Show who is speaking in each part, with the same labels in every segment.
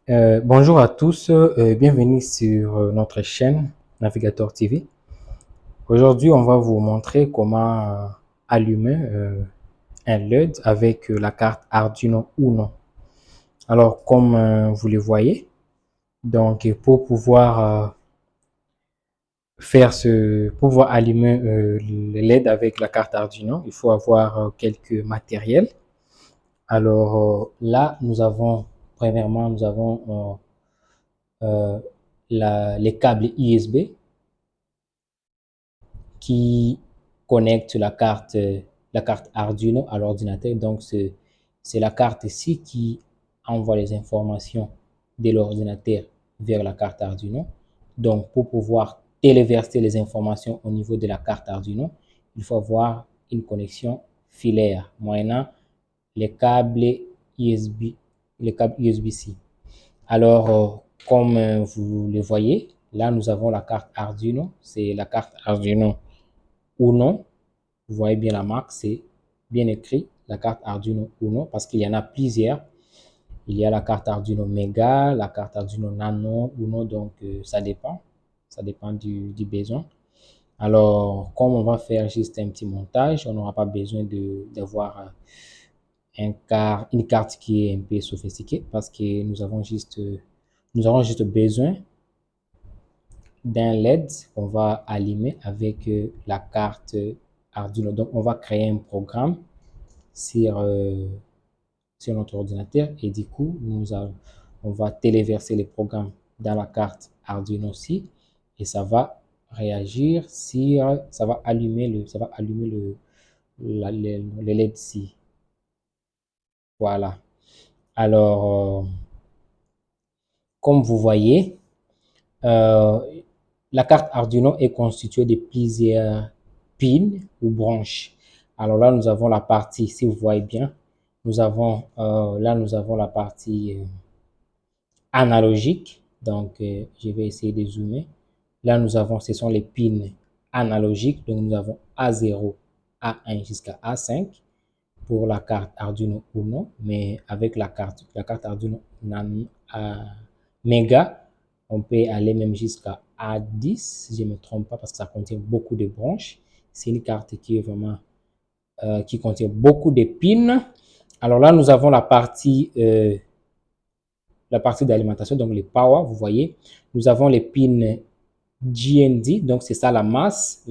Speaker 1: Bonjour à tous, bienvenue sur notre chaîne Navigator TV. Aujourd'hui, on va vous montrer comment allumer un LED avec la carte Arduino Uno. Alors, comme vous le voyez, donc pour pouvoir pour pouvoir allumer le LED avec la carte Arduino, il faut avoir quelques matériels. Alors là, premièrement, nous avons les câbles USB qui connecte la carte Arduino à l'ordinateur. Donc, c'est la carte ici qui envoie les informations de l'ordinateur vers la carte Arduino. Donc, pour pouvoir téléverser les informations au niveau de la carte Arduino, il faut avoir une connexion filaire moyennant les câbles USB, les câbles USB-C. Alors, comme vous le voyez, là, nous avons la carte Arduino. C'est la carte Arduino Uno. Vous voyez bien la marque, c'est bien écrit, la carte Arduino Uno, parce qu'il y en a plusieurs. Il y a la carte Arduino Mega, la carte Arduino Nano, Uno, donc ça dépend. Ça dépend du besoin. Alors, comme on va faire juste un petit montage, on n'aura pas besoin d'avoir une carte qui est un peu sophistiquée parce que nous avons juste besoin d'un LED qu'on va allumer avec la carte Arduino. Donc, on va créer un programme sur, sur notre ordinateur et du coup, on va téléverser les programmes dans la carte Arduino aussi et ça va réagir ça va allumer le LED ici. Voilà. Alors, comme vous voyez, euh, la carte Arduino est constituée de plusieurs pins ou branches. Alors là, nous avons la partie, si vous voyez bien, nous avons la partie analogique. Donc, je vais essayer de zoomer. Là, ce sont les pins analogiques. Donc, nous avons A0, A1 jusqu'à A5 pour la carte Arduino Uno, mais avec la carte Arduino Mega, on peut aller même jusqu'à A10, si je ne me trompe pas, parce que ça contient beaucoup de branches. C'est une carte qui est vraiment, qui contient beaucoup de pins. Alors là, nous avons la partie d'alimentation, donc les power, vous voyez. Nous avons les pins GND, donc c'est ça la masse.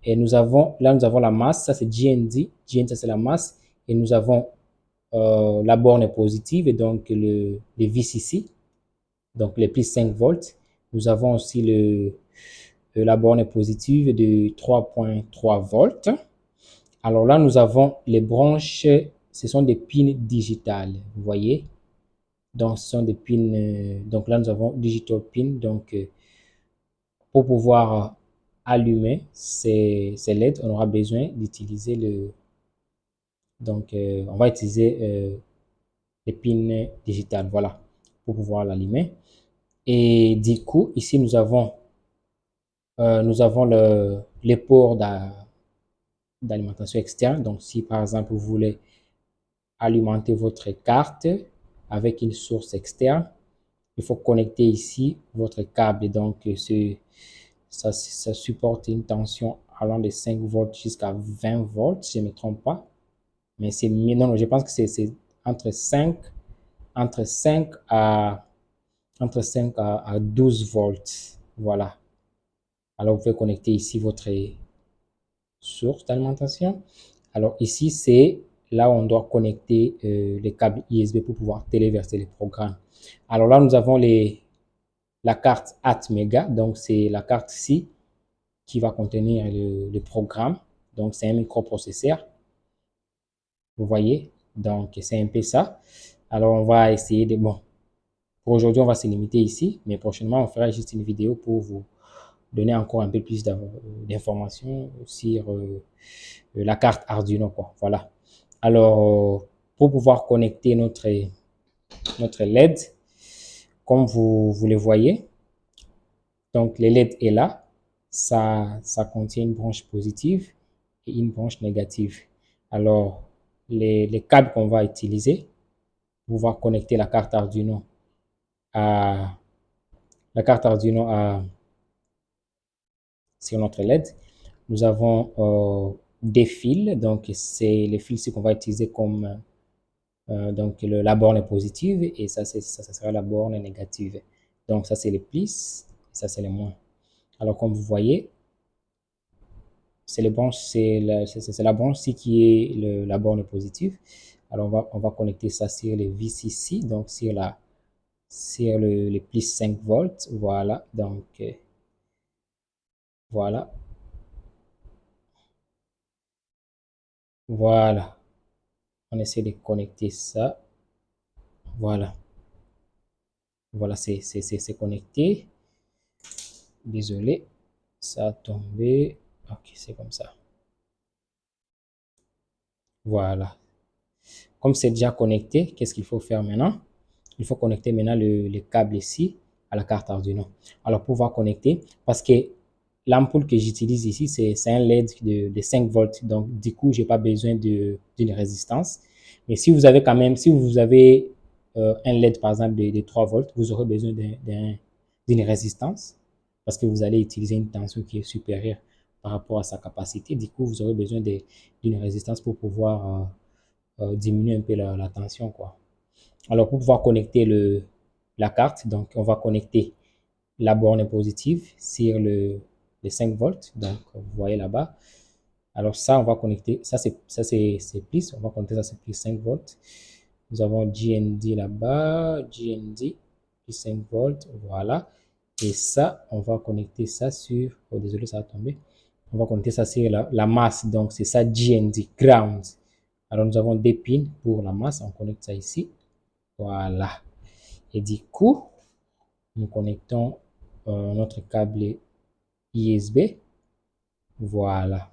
Speaker 1: Et nous avons la masse, ça c'est GND, GND ça c'est la masse. Et nous avons la borne positive et donc le VCC, donc les plus 5 volts. Nous avons aussi la borne positive de 3,3 volts. Alors là, nous avons les branches, ce sont des pins digitales, vous voyez. Donc, ce sont des pins, donc là, nous avons digital pin. Donc, pour pouvoir allumer ces LED, on aura besoin d'utiliser on va utiliser les pins digitales, voilà, pour pouvoir l'allumer. Et du coup, ici, nous avons les ports d'alimentation externe. Donc, si par exemple, vous voulez alimenter votre carte avec une source externe, il faut connecter ici votre câble. Donc, ça supporte une tension allant de 5 volts jusqu'à 20 volts, si je ne me trompe pas. Mais c'est mieux, non, je pense que c'est entre 5, entre 5 à, entre 5 à 12 volts. Voilà. Alors, vous pouvez connecter ici votre source d'alimentation. Alors, ici, c'est là où on doit connecter les câbles USB pour pouvoir téléverser les programmes. Alors là, nous avons la carte Atmega. Donc, c'est la carte ici qui va contenir le programme. Donc, c'est un microprocesseur. Vous voyez? Donc, c'est un peu ça. Alors, on va essayer de... Bon, pour aujourd'hui, on va se limiter ici. Mais prochainement, on fera juste une vidéo pour vous donner encore un peu plus d'informations sur la carte Arduino, quoi. Voilà. Alors, pour pouvoir connecter notre LED, comme vous le voyez, donc le LED est là. Ça contient une branche positive et une branche négative. Alors, les câbles qu'on va utiliser pour pouvoir connecter la carte Arduino à la carte Arduino sur notre LED. Nous avons des fils, donc c'est les fils qu'on va utiliser comme donc la borne est positive et ça sera la borne négative. Donc ça c'est les plus, ça c'est les moins. Alors comme vous voyez, c'est les branches, c'est la branche ici qui est la borne positive. Alors on va connecter ça sur les vis ici, donc sur les plus 5 volts. Voilà, donc voilà, voilà. On essaie de connecter ça. Voilà, voilà, c'est connecté. Désolé, ça a tombé. Ok, c'est comme ça. Voilà. Comme c'est déjà connecté, qu'est-ce qu'il faut faire maintenant? Il faut connecter maintenant le câble ici à la carte Arduino. Alors, pour pouvoir connecter, parce que l'ampoule que j'utilise ici, c'est un LED de 5 volts. Donc, du coup, je n'ai pas besoin d'une résistance. Mais si vous avez quand même, si vous avez un LED, par exemple, de 3 volts, vous aurez besoin d'une résistance parce que vous allez utiliser une tension qui est supérieure par rapport à sa capacité. Du coup, vous aurez besoin d'une résistance pour pouvoir diminuer un peu la tension, quoi. Alors, pour pouvoir connecter la carte, donc on va connecter la borne positive sur les 5 volts. Donc, vous voyez là-bas. Alors, ça, on va connecter. Ça, c'est plus. On va connecter ça, c'est plus 5 volts. Nous avons GND là-bas. GND, plus 5 volts. Voilà. Et ça, on va connecter ça sur. Oh, désolé, ça a tombé. On va connecter ça sur la masse. Donc, c'est ça, GND, ground. Alors, nous avons des pins pour la masse. On connecte ça ici. Voilà. Et du coup, nous connectons notre câble USB. Voilà.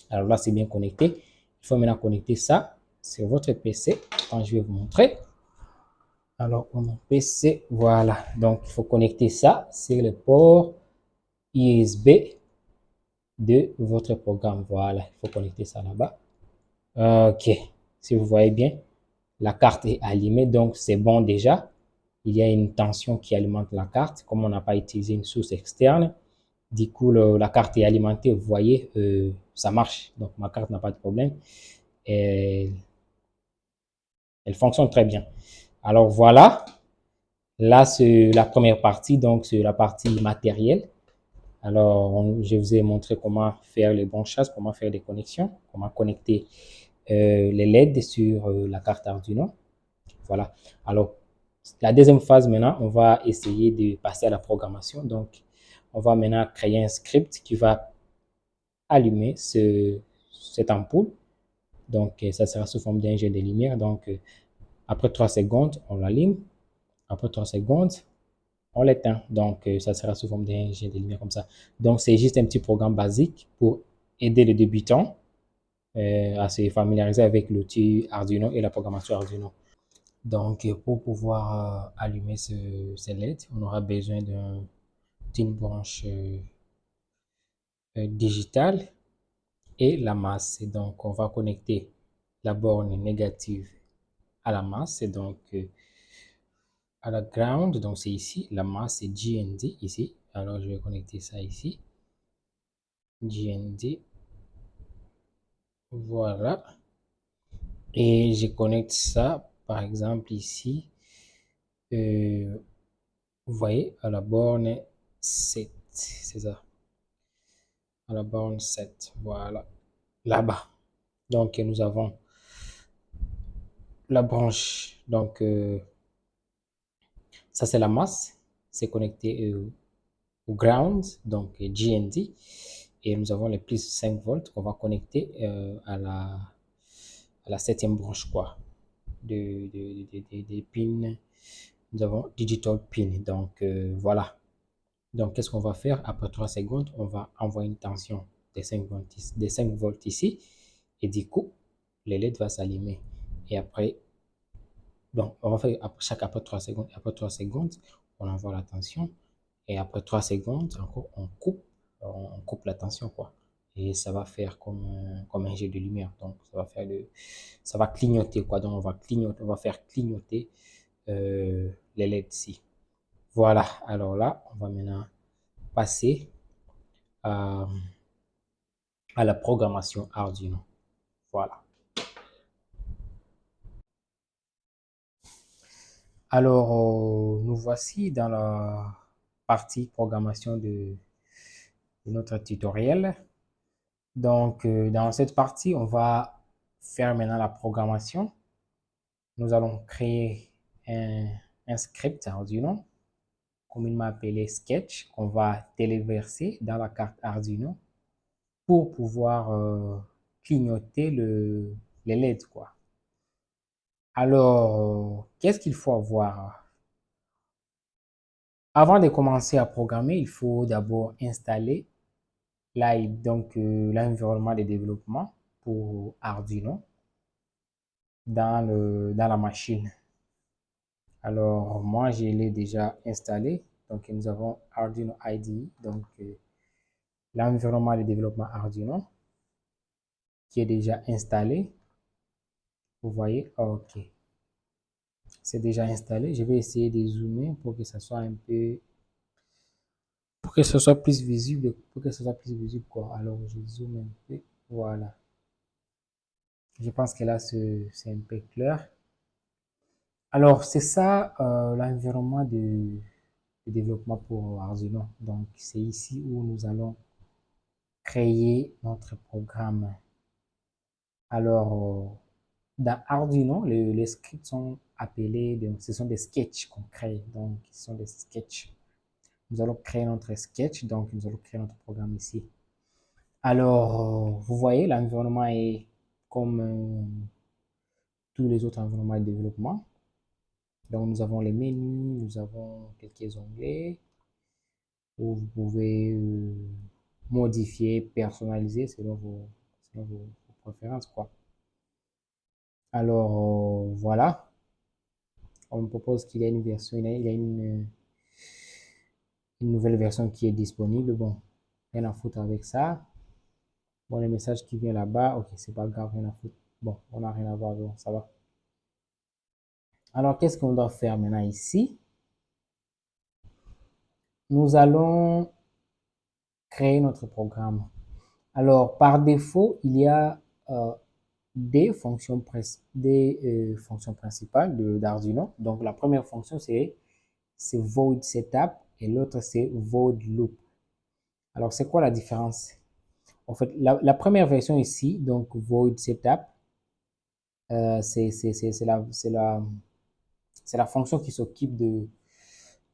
Speaker 1: Alors là, c'est bien connecté. Il faut maintenant connecter ça sur votre PC. Quand je vais vous montrer. Alors, pour mon PC, voilà. Donc, il faut connecter ça sur le port USB de votre programme. Voilà. Il faut connecter ça là-bas. OK. Si vous voyez bien, la carte est allumée. Donc, c'est bon déjà. Il y a une tension qui alimente la carte. Comme on n'a pas utilisé une source externe, du coup, la carte est alimentée. Vous voyez, ça marche. Donc, ma carte n'a pas de problème. Et elle fonctionne très bien. Alors, voilà. Là, c'est la première partie. Donc, c'est la partie matérielle. Alors, je vous ai montré comment faire les branchages, comment faire des connexions, comment connecter les LED sur la carte Arduino. Voilà. Alors, la deuxième phase maintenant, on va essayer de passer à la programmation. Donc, on va maintenant créer un script qui va allumer cette ampoule. Donc, ça sera sous forme d'un jet de lumière. Donc, après 3 secondes, on l'allume. Après 3 secondes, on l'éteint. Donc, ça sera sous forme d'un jet de lumière comme ça. Donc, c'est juste un petit programme basique pour aider les débutants à se familiariser avec l'outil Arduino et la programmation Arduino. Donc, pour pouvoir allumer ces LED, on aura besoin d'une branche digitale et la masse. Et donc, on va connecter la borne négative à la masse. Et donc, à la ground, donc c'est ici. La masse, c'est GND ici. Alors, je vais connecter ça ici. GND. Voilà. Et je connecte ça, par exemple, ici. Euh, Vous voyez, à la borne 7. C'est ça. À la borne 7. Voilà. Là-bas. Donc, nous avons la branche. Donc, ça, c'est la masse. C'est connecté au ground, donc GND. Et nous avons les plus 5 volts qu'on va connecter à la septième branche, quoi, des pins. Nous avons digital pin. Donc, voilà. Donc, qu'est-ce qu'on va faire? Après 3 secondes, on va envoyer une tension des 5 volts ici. Et du coup, le LED va s'allumer. Et après, donc, on va faire après 3 secondes. Après 3 secondes, on envoie la tension. Et après 3 secondes, encore, on coupe la tension, quoi. Et ça va faire comme un jet de lumière. Donc, ça va clignoter, quoi. Donc, on va faire clignoter les LED ici. Voilà, alors là, on va maintenant passer à, à la programmation Arduino. Voilà. Alors, nous voici dans la partie programmation de notre tutoriel. Donc, dans cette partie, on va faire maintenant la programmation. Nous allons créer un script Arduino, communément appelé Sketch, qu'on va téléverser dans la carte Arduino pour pouvoir clignoter les LED, quoi. Alors, qu'est-ce qu'il faut avoir? Avant de commencer à programmer, il faut d'abord installer l'environnement de développement pour Arduino dans la machine. Alors, moi, je l'ai déjà installé. Donc, nous avons Arduino IDE, donc l'environnement de développement Arduino qui est déjà installé. Vous voyez, OK. C'est déjà installé. Je vais essayer de zoomer pour que ça soit un peu, pour que ce soit plus visible, quoi. Alors, je zoome un peu. Voilà. Je pense que là, c'est un peu clair. Alors, c'est ça l'environnement de développement pour Arduino. Donc, c'est ici où nous allons créer notre programme. Alors, dans Arduino, les scripts sont appelés, ce sont des sketchs qu'on crée. Donc, ce sont des sketchs. Nous allons créer notre sketch, donc nous allons créer notre programme ici. Alors, vous voyez, l'environnement est comme tous les autres environnements de développement. Donc, nous avons les menus, nous avons quelques onglets où vous pouvez modifier, personnaliser selon vos préférences, quoi. Alors, voilà. On me propose qu'il y a une version, il y a une nouvelle version qui est disponible. Bon, rien à foutre avec ça. Bon, le message qui vient là-bas, ok, c'est pas grave, rien à foutre. Bon, on n'a rien à voir, bon, ça va. Alors, qu'est-ce qu'on doit faire maintenant ici? Nous allons créer notre programme. Alors, par défaut, il y a des fonctions principales d'Arduino. Donc, la première fonction, c'est void setup et l'autre, c'est void loop. Alors, c'est quoi la différence? En fait, la première version ici, donc void setup, c'est la fonction qui s'occupe de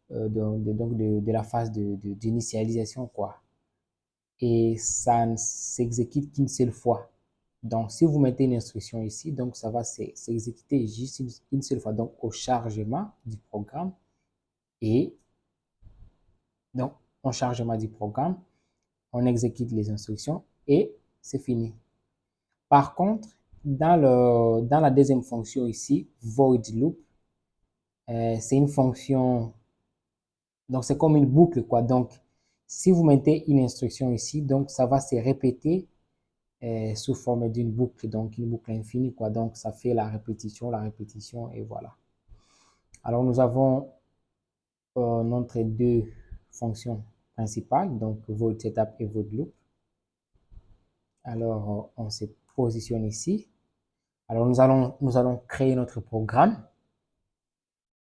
Speaker 1: la phase d'initialisation, quoi. Et ça ne s'exécute qu'une seule fois. Donc, si vous mettez une instruction ici, donc ça va s'exécuter juste une seule fois. Donc, au chargement du programme. Et donc, au chargement du programme, on exécute les instructions et c'est fini. Par contre, dans la deuxième fonction ici, void loop, c'est une fonction, donc c'est comme une boucle, quoi. Donc, si vous mettez une instruction ici, donc ça va se répéter sous forme d'une boucle, donc une boucle infinie, quoi. Donc, ça fait la répétition, et voilà. Alors, nous avons notre deux fonctions principales, donc void setup et void loop. Alors, on se positionne ici. Alors, nous allons créer notre programme.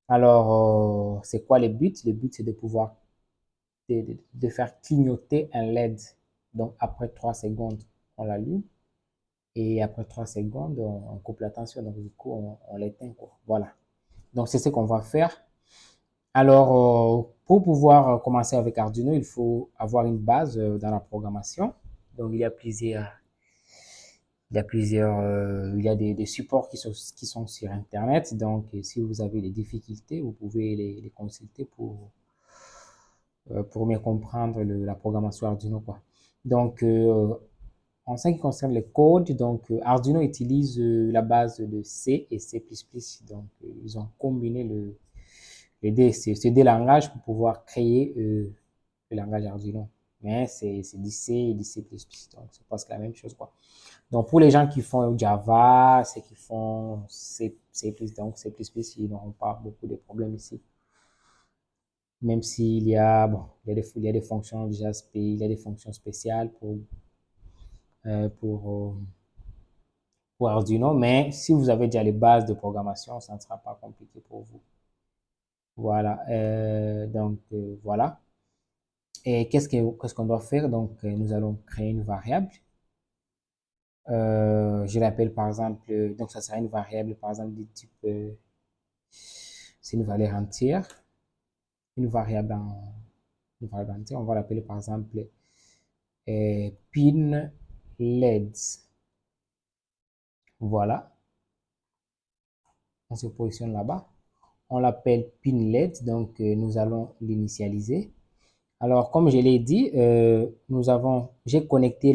Speaker 1: Alors, c'est quoi les buts? Le but, c'est de pouvoir de faire clignoter un LED. Donc, après 3 secondes, on l'allume. Et après 3 secondes, on coupe la tension. Donc, du coup, on l'éteint, quoi. Voilà. Donc, c'est ce qu'on va faire. Alors, pour pouvoir commencer avec Arduino, il faut avoir une base dans la programmation. Donc, il y a des supports qui sont sur Internet. Donc, si vous avez des difficultés, vous pouvez les consulter pour mieux comprendre la programmation Arduino, quoi. Donc, en ce qui concerne le code, donc Arduino utilise la base de C et C++. Donc, ils ont combiné ces deux langages pour pouvoir créer le langage Arduino. mais c'est du C et du C++. Donc, c'est presque la même chose, quoi. Donc, pour les gens qui font Java, ceux qui font C++, donc C++, ils n'auront pas beaucoup de problèmes ici. Même s'il y a, bon, il y a des fonctions déjà il y a des fonctions spéciales euh, pour, euh, pour Arduino, mais si vous avez déjà les bases de programmation, ça ne sera pas compliqué pour vous. Voilà, voilà. Et qu'est-ce qu'on doit faire? Donc, nous allons créer une variable. Je l'appelle par exemple, donc ça sera une variable par exemple du type, c'est une valeur entière, une variable en, une variable entière. On va l'appeler par exemple pin LEDs. Voilà, on se positionne là-bas. On l'appelle pin LED, donc nous allons l'initialiser. Alors, comme je l'ai dit, j'ai connecté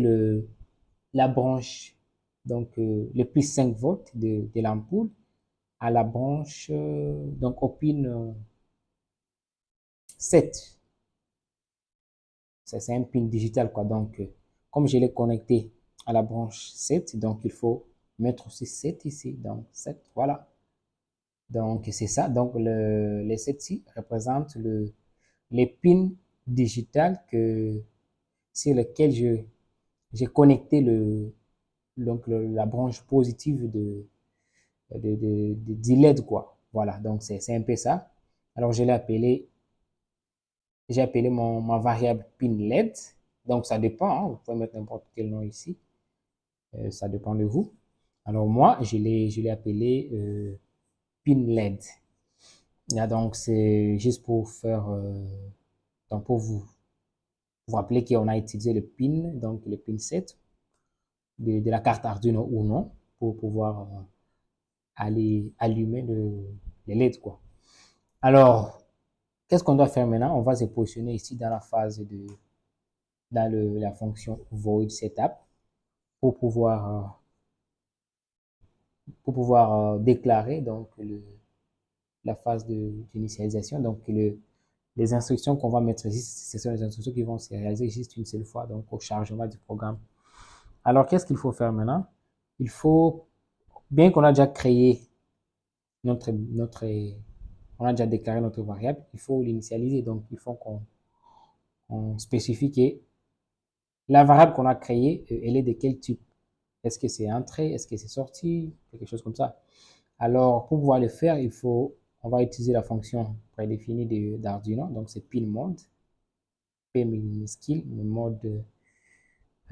Speaker 1: la branche, donc le plus 5 volts de l'ampoule à la branche, donc au pin 7. C'est un pin digital, quoi. Donc, comme je l'ai connecté à la branche 7, donc il faut mettre aussi 7 ici. Donc, 7, voilà. Donc, c'est ça. Donc, les 7 ici représentent les pins digitales sur lesquels j'ai connecté la branche positive du LED, quoi. Voilà, donc c'est un peu ça. Alors, j'ai appelé ma variable pin LED. Donc, ça dépend, hein, vous pouvez mettre n'importe quel nom ici. Ça dépend de vous. Alors, moi, je l'ai appelé pin LED. Là, donc, c'est juste pour faire, donc pour vous rappeler qu'on a utilisé le pin, donc le pin 7 de la carte Arduino ou non, pour pouvoir aller allumer les LED, quoi. Alors, qu'est-ce qu'on doit faire maintenant? On va se positionner ici dans la phase la fonction void setup pour pouvoir déclarer donc la phase d'initialisation. Donc, les instructions qu'on va mettre ici, ce sont les instructions qui vont se réaliser juste une seule fois, donc au chargement du programme. Alors, qu'est-ce qu'il faut faire maintenant? Il faut, bien qu'on a déjà créé on a déjà déclaré notre variable, il faut l'initialiser. Donc, il faut qu'on spécifie que la variable qu'on a créée, elle est de quel type? Est-ce que c'est entrée? Est-ce que c'est sortie? Quelque chose comme ça. Alors, pour pouvoir le faire, on va utiliser la fonction prédéfinie d'Arduino. Donc, c'est pinMode, P minuscule, mode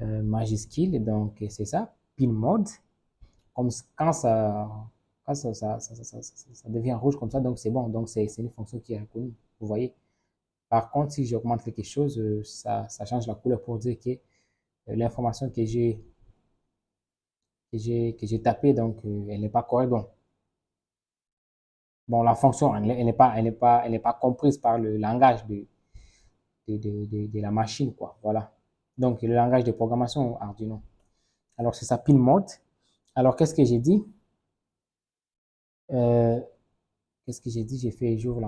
Speaker 1: majuscule. Donc, c'est ça, pinMode. Comme quand ça devient rouge comme ça, donc c'est bon. Donc, c'est une fonction qui est reconnue. Vous voyez? Par contre, si j'augmente quelque chose, ça change la couleur pour dire que l'information que j'ai tapée, donc elle n'est pas correcte. Bon, la fonction, elle n'est pas comprise par le langage de la machine, quoi. Voilà. Donc, le langage de programmation Arduino. Alors, c'est ça, pin mode. Alors, qu'est-ce que j'ai dit? Euh, Qu'est-ce que j'ai dit? J'ai fait, j'ouvre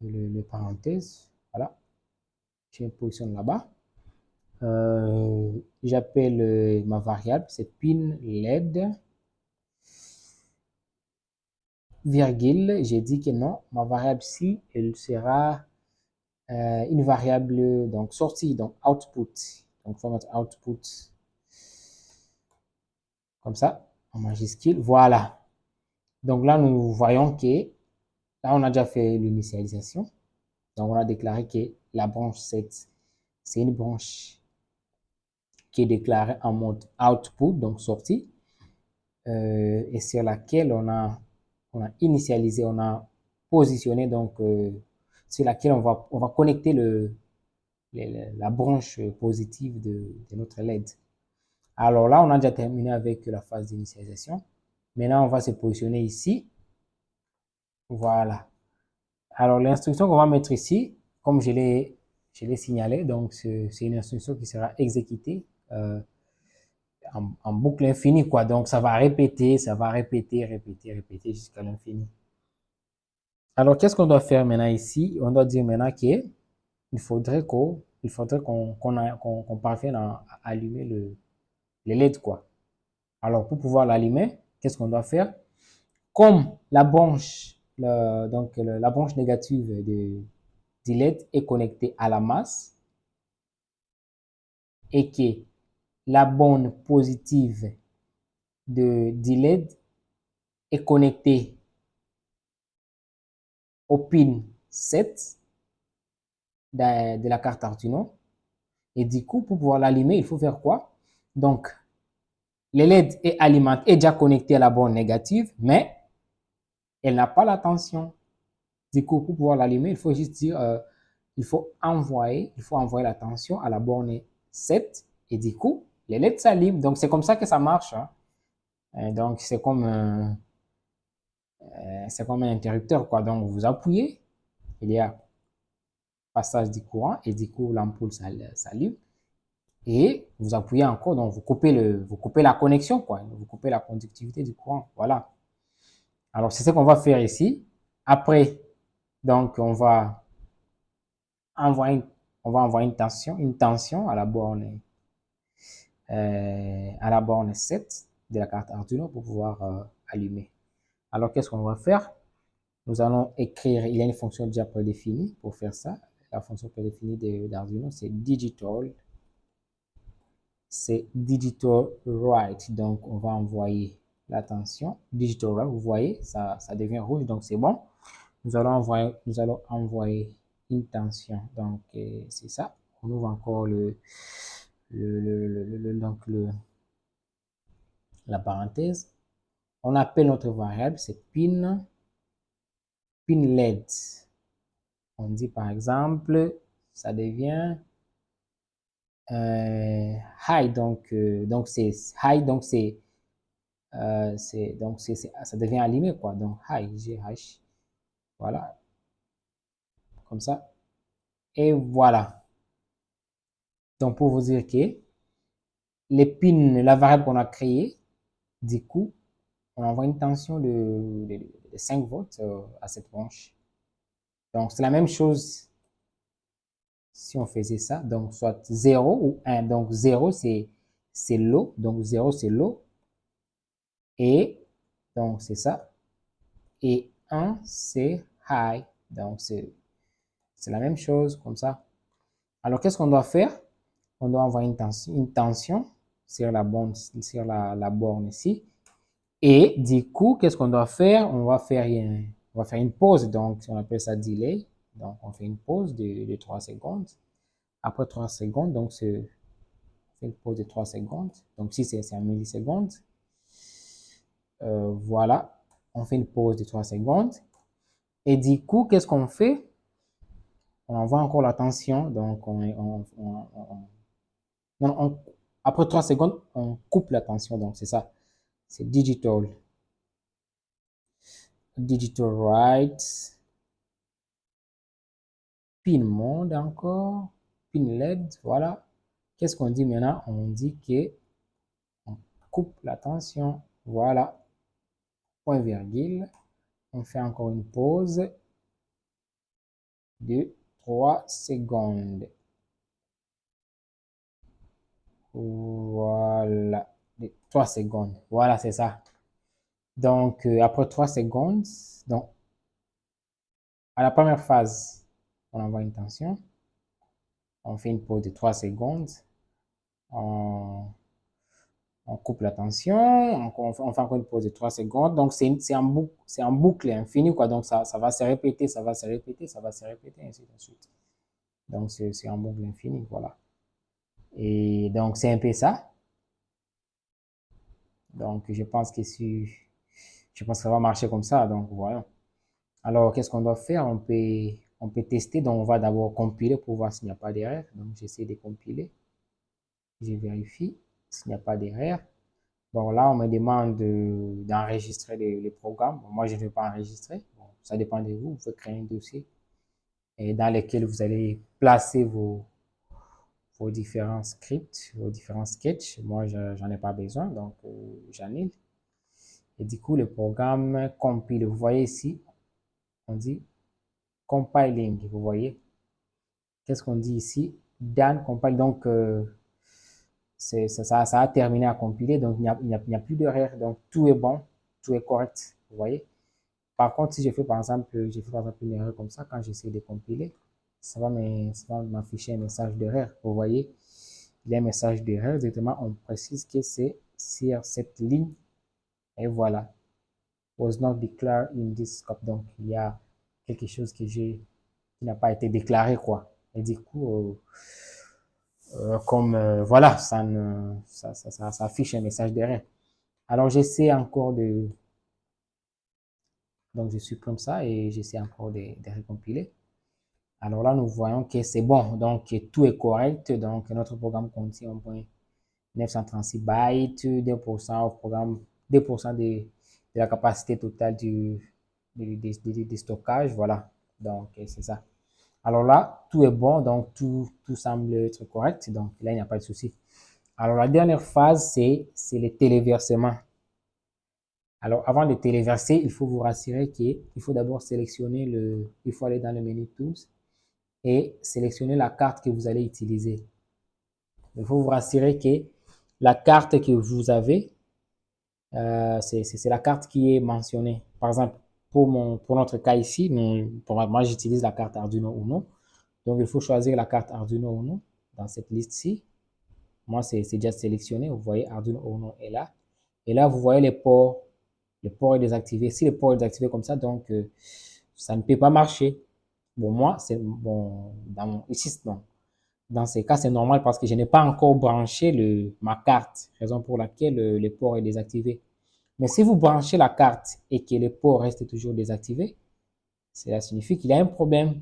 Speaker 1: le parenthèse. Voilà. Je me positionne là-bas. J'appelle ma variable, c'est pin LED, virgule. J'ai dit que non, ma variable ci, elle sera une variable donc sortie, donc output. Donc, il faut mettre output comme ça, en majuscule. Voilà. Donc là, nous voyons que là, on a déjà fait l'initialisation. Donc, on a déclaré que la branche 7, c'est une branche qui est déclarée en mode output, donc sortie, et sur laquelle on a initialisé, on a positionné, donc sur laquelle on va connecter la branche positive de notre LED. Alors là, on a déjà terminé avec la phase d'initialisation. Maintenant, on va se positionner ici. Voilà. Alors, l'instruction qu'on va mettre ici, comme je l'ai signalé, donc c'est une instruction qui sera exécutée en boucle infinie, quoi. Donc, ça va répéter jusqu'à l'infini. Alors, qu'est-ce qu'on doit faire maintenant ici? On doit dire maintenant que qu'on parvienne à allumer les LED, quoi. Alors, pour pouvoir l'allumer, qu'est-ce qu'on doit faire? Comme la branche, la branche négative du LED est connectée à la masse et que la borne positive du LED est connectée au pin 7 de la carte Arduino. Et du coup, pour pouvoir l'allumer, il faut faire quoi? Donc, le LED est déjà connecté à la borne négative, mais elle n'a pas la tension. Du coup, pour pouvoir l'allumer, il faut juste dire, il faut envoyer la tension à la borne 7 et du coup, les LED s'allument. Donc, c'est comme ça que ça marche, hein. Donc, c'est comme un interrupteur, quoi. Donc, vous appuyez, il y a passage du courant et du coup, l'ampoule s'allume. Et vous appuyez encore, donc vous coupez la connexion, quoi. Vous coupez la conductivité du courant. Voilà. Alors, c'est ce qu'on va faire ici. Après, donc, envoyer, on va envoyer une tension à la borne 7 de la carte Arduino pour pouvoir allumer. Alors, qu'est-ce qu'on va faire? Nous allons écrire, il y a une fonction déjà prédéfinie pour faire ça. La fonction prédéfinie d'Arduino, c'est digital write. Donc, on va envoyer la tension. Digital write, vous voyez, ça devient rouge, donc c'est bon. Nous allons envoyer une tension. Donc, c'est ça. On ouvre encore la parenthèse. On appelle notre variable, c'est pin LED. On dit par exemple, ça devient high, donc c'est high, donc ça devient allumé, quoi. Donc high, GH, voilà, comme ça. Et voilà. Donc pour vous dire que les pins, la variable qu'on a créée, du coup, on envoie une tension de 5 volts à cette branche. Donc c'est la même chose si on faisait ça. Donc soit 0 ou 1. Donc 0 c'est low, donc 0 c'est low. Et donc c'est ça. Et 1 c'est high. Donc c'est la même chose comme ça. Alors qu'est-ce qu'on doit faire? On doit envoyer une tension sur la borne, la borne ici. Et du coup, qu'est-ce qu'on doit faire? On va faire une pause. Donc on appelle ça delay. Donc on fait une pause de 3 secondes. Après 3 secondes, donc c'est une pause de 3 secondes. Donc si c'est en millisecondes. Voilà, on fait une pause de 3 secondes. Et du coup, qu'est-ce qu'on fait? On envoie encore la tension. Donc, après 3 secondes, on coupe la tension. Donc, c'est ça. C'est digital write. Pin mode encore. Pin LED. Voilà. Qu'est-ce qu'on dit maintenant? On dit que on coupe la tension. Voilà. Point virgule. On fait encore une pause de 3 secondes. Voilà. 3 secondes. Voilà, c'est ça. Donc, après 3 secondes, donc, à la première phase, on envoie une tension. On fait une pause de 3 secondes. On, on coupe la tension. On fait encore une pause de 3 secondes. Donc, c'est en boucle infini, quoi. Donc, ça va se répéter, ça va se répéter, ça va se répéter, ainsi de suite. Donc, c'est en boucle infini, voilà. Et donc, c'est un peu ça. Donc, je pense que ça va marcher comme ça. Donc, voilà. Alors, qu'est-ce qu'on doit faire? On peut tester. Donc, on va d'abord compiler pour voir s'il n'y a pas d'erreur. Donc, j'essaie de compiler. Je vérifie s'il n'y a pas d'erreur. Bon, là, on me demande d'enregistrer les programmes. Bon, moi, je ne vais pas enregistrer. Bon, ça dépend de vous. Vous pouvez créer un dossier dans lequel vous allez placer vos différents scripts, vos différents sketchs. Moi, j'en ai pas besoin, donc j'annule. Et du coup, le programme compile. Vous voyez ici, on dit compiling, vous voyez. qu'est-ce qu'on dit ici? Dan compile, donc ça a terminé à compiler, donc il n'y a plus d'erreur, donc tout est bon, tout est correct, vous voyez. Par contre, si je fais par exemple, j'ai fait par exemple une erreur comme ça, quand j'essaie de compiler, ça va m'afficher un message d'erreur, vous voyez. Il y a un message d'erreur, directement on précise que c'est sur cette ligne, et voilà. Was not declared in this scope, donc il y a quelque chose qui n'a pas été déclaré, quoi. Et du coup, comme voilà, ça affiche un message d'erreur. Alors j'essaie encore donc je supprime ça et j'essaie encore de recompiler. Alors là, nous voyons que c'est bon, donc tout est correct. Donc notre programme contient 1.936 bytes, 2% au programme, 2% de la capacité totale du stockage. Voilà, donc c'est ça. Alors là, tout est bon, donc tout semble être correct. Donc là, il n'y a pas de souci. Alors la dernière phase, c'est le téléversement. Alors avant de téléverser, il faut vous rassurer qu'il faut d'abord sélectionner il faut aller dans le menu Tools et sélectionner la carte que vous allez utiliser. Il faut vous rassurer que la carte que vous avez, c'est la carte qui est mentionnée. Par exemple, pour notre cas ici, moi j'utilise la carte Arduino Uno. Donc il faut choisir la carte Arduino Uno dans cette liste-ci. Moi, c'est déjà sélectionné. Vous voyez, Arduino Uno est là. Et là, vous voyez les ports. Le port est désactivé. Si le port est désactivé comme ça, donc ça ne peut pas marcher. Bon, moi, c'est bon, ici, non. Dans ces cas, c'est normal parce que je n'ai pas encore branché ma carte, raison pour laquelle le port est désactivé. Mais si vous branchez la carte et que le port reste toujours désactivé, cela signifie qu'il y a un problème.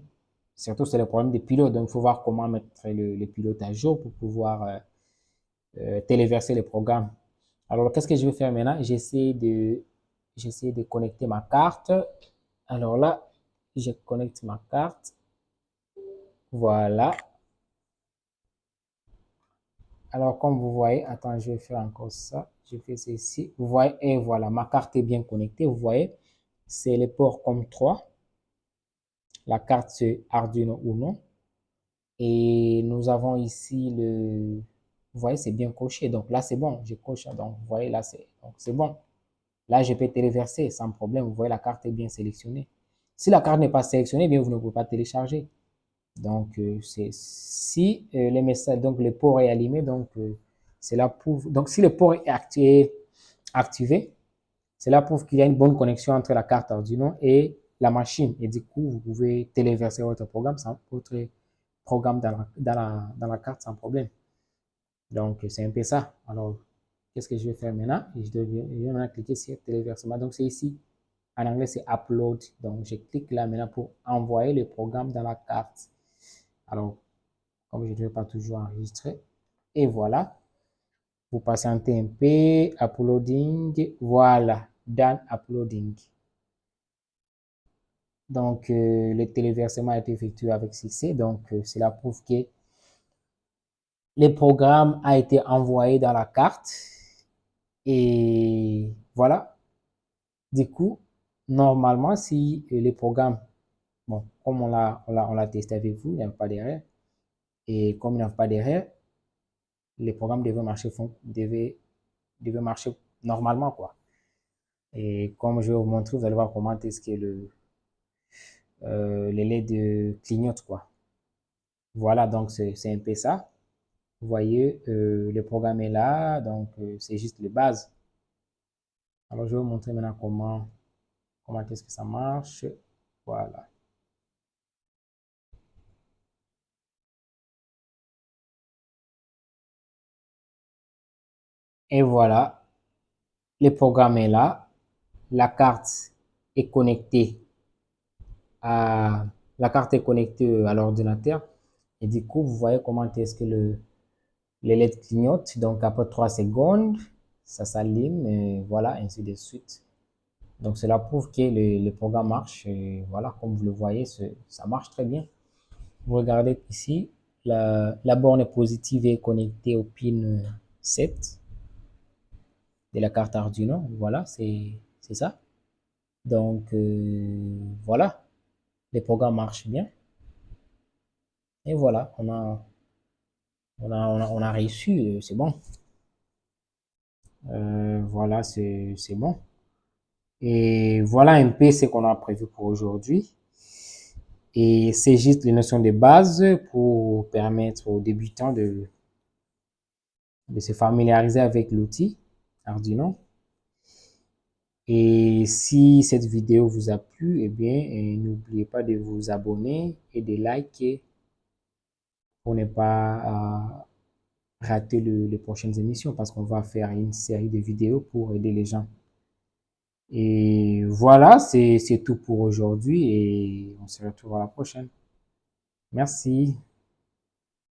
Speaker 1: Surtout, c'est le problème des pilotes. Donc, il faut voir comment mettre le pilote à jour pour pouvoir téléverser les programmes. Alors, qu'est-ce que je vais faire maintenant? J'essaie de connecter ma carte. Alors là, je connecte ma carte. Voilà. Alors, comme vous voyez, attends, je vais faire encore ça. Je fais ceci. Vous voyez, et voilà, ma carte est bien connectée. Vous voyez, c'est le port COM3. La carte, c'est Arduino Uno. Et nous avons ici vous voyez, c'est bien coché. Donc là, c'est bon. Je coche. Donc, vous voyez, là, c'est bon. Là, je peux téléverser sans problème. Vous voyez, la carte est bien sélectionnée. Si la carte n'est pas sélectionnée, bien, vous ne pouvez pas télécharger. Donc, si les messages, donc le port est allumé, donc cela prouve. Donc, si le port est activé, cela prouve qu'il y a une bonne connexion entre la carte Arduino et la machine. Et du coup, vous pouvez téléverser votre programme dans la carte sans problème. Donc, c'est un peu ça. Alors, qu'est-ce que je vais faire maintenant? Je vais maintenant cliquer sur téléversement. Donc, c'est ici. En anglais, c'est upload. Donc, je clique là maintenant pour envoyer le programme dans la carte. Alors, comme je ne vais pas toujours enregistrer. Et voilà. Vous patientez un peu. Uploading. Voilà. Done uploading. Donc, le téléversement a été effectué avec succès. Donc, cela prouve que le programme a été envoyé dans la carte. Et voilà. Du coup, normalement, si les programmes, bon, comme on l'a testé avec vous, il n'y a pas d'erreur. Et comme il n'y a pas d'erreur, les programmes devaient marcher normalement, quoi. Et comme je vais vous montrer, vous allez voir comment est-ce que les LED clignotent, quoi. Voilà, donc c'est un peu ça. Vous voyez, le programme est là, donc c'est juste les bases. Alors, je vais vous montrer maintenant comment est-ce que ça marche. Voilà. Et voilà, le programme est là. La carte est connectée à, la carte est connectée à l'ordinateur. Et du coup, vous voyez comment est-ce que les LED clignotent. Donc, après 3 secondes, ça s'allume et voilà, ainsi de suite. Donc, cela prouve que le programme marche. Et voilà, comme vous le voyez, ça marche très bien. Vous regardez ici, la borne positive est connectée au pin 7 de la carte Arduino. Voilà, c'est ça. Donc, voilà, le programme marche bien. Et voilà, on a réussi, c'est bon. Voilà, c'est bon. Et voilà un peu ce qu'on a prévu pour aujourd'hui. Et c'est juste les notions de base pour permettre aux débutants de se familiariser avec l'outil Arduino. Et si cette vidéo vous a plu, eh bien, n'oubliez pas de vous abonner et de liker pour ne pas rater les prochaines émissions parce qu'on va faire une série de vidéos pour aider les gens. Et voilà, c'est tout pour aujourd'hui et on se retrouve à la prochaine. Merci.